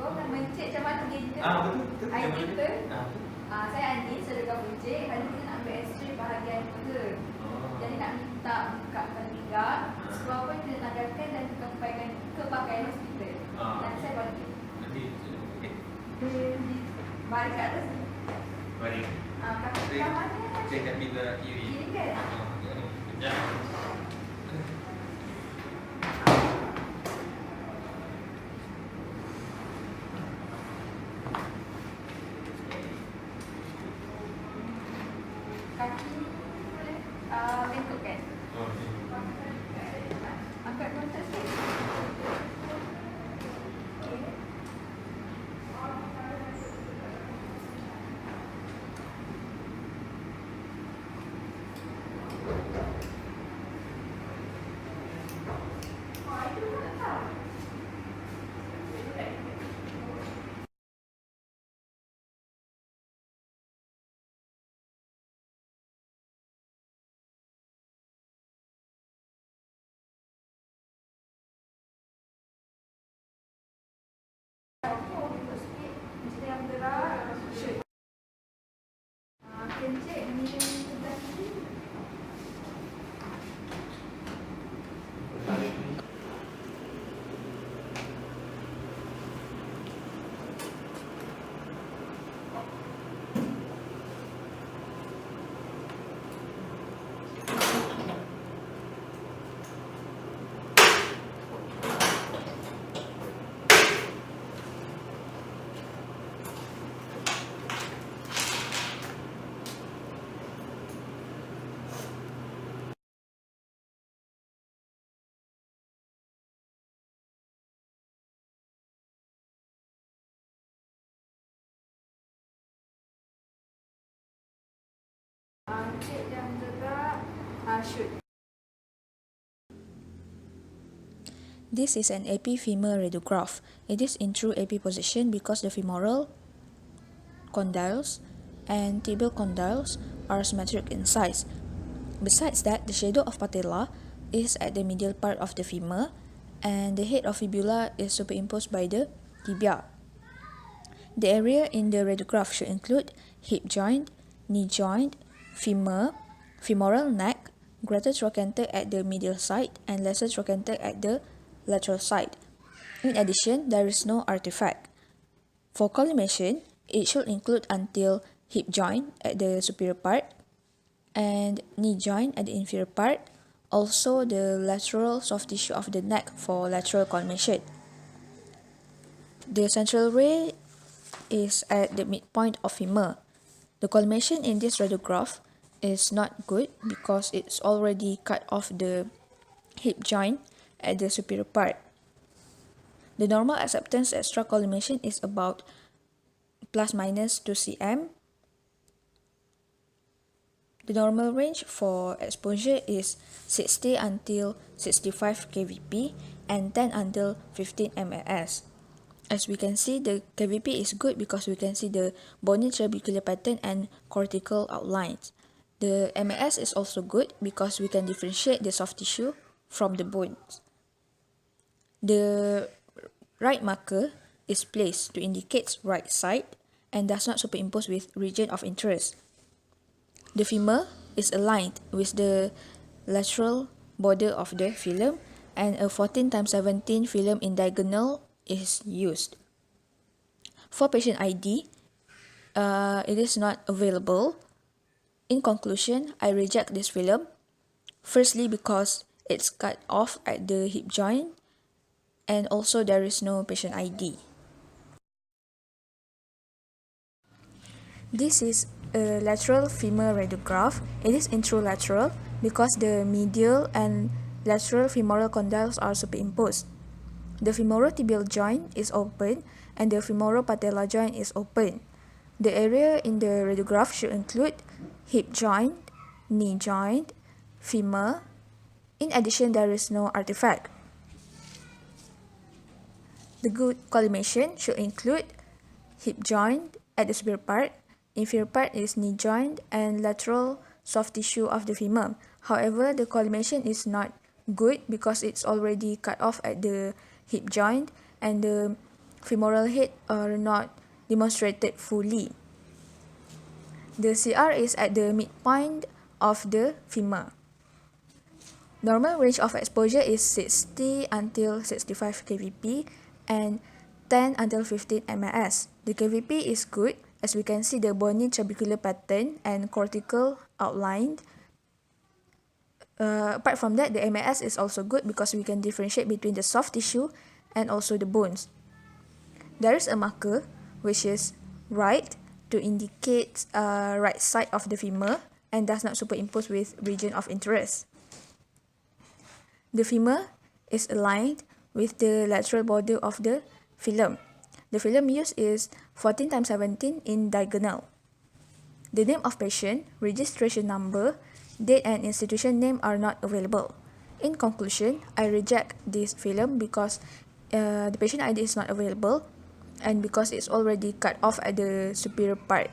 Korang mencik macam mana kita? Betul. ID ke? Betul. Saya Andi, sedekah mencik. Kali kita nak ambil x-ray bahagian ke. Jadi nak minta buka pinggang. Sebab apa kita tanggalkan dan kita ke pakaian hospital. Nanti saya balik. Balik kat atas. Balik. Kaki mana? Saya kat pinggir kiri. Kiri kan? Sekejap. Kaki ni boleh bengkok kan? Angkat kontak sikit. Kencik ni sebelah kiri. Cik dan juga shoot. This is an AP femur radiograph. It is in true AP position because the femoral condyles and tibial condyles are symmetric in size. Besides that, the shadow of patella is at the medial part of the femur and the head of fibula is superimposed by the tibia. The area in the radiograph should include hip joint, knee joint, femur, femoral neck, greater trochanter at the medial side and lesser trochanter at the lateral side. In addition, there is no artifact. For collimation, it should include until hip joint at the superior part and knee joint at the inferior part, also the lateral soft tissue of the neck for lateral collimation. The central ray is at the midpoint of femur. The collimation in this radiograph is not good because it's already cut off the hip joint at the superior part. The normal acceptance extra collimation is about plus minus 2 cm. The normal range for exposure is 60 until 65 kVp and 10 until 15 mAs. As we can see, the kVp is good because we can see the bony trabecular pattern and cortical outlines. The MAS is also good because we can differentiate the soft tissue from the bones. The right marker is placed to indicate right side and does not superimpose with region of interest. The femur is aligned with the lateral border of the filum and a 14x17 filum in diagonal is used. For patient ID, it is not available. In conclusion, I reject this filum. Firstly, because it's cut off at the hip joint and also there is no patient ID. This is a lateral femur radiograph. It is introlateral because the medial and lateral femoral condyles are superimposed. The femorotibial joint is open and the femoropatellar joint is open. The area in the radiograph should include hip joint, knee joint, femur. In addition, there is no artifact. The good collimation should include hip joint at the superior part, inferior part is knee joint and lateral soft tissue of the femur. However, the collimation is not good because it's already cut off at the hip joint and the femoral head are not demonstrated fully. The CR is at the midpoint of the femur. Normal range of exposure is 60 until 65 kVp and 10 until 15 ms. The kVp is good as we can see the bony trabecular pattern and cortical outline. Apart from that, the ms is also good because we can differentiate between the soft tissue and also the bones. There is a marker which is right to indicate right side of the femur and does not superimpose with region of interest. The femur is aligned with the lateral border of the filum. The filum used is 14x17 in diagonal. The name of patient, registration number, date and institution name are not available. In conclusion, I reject this filum because the patient ID is not available and because it's already cut off at the superior part.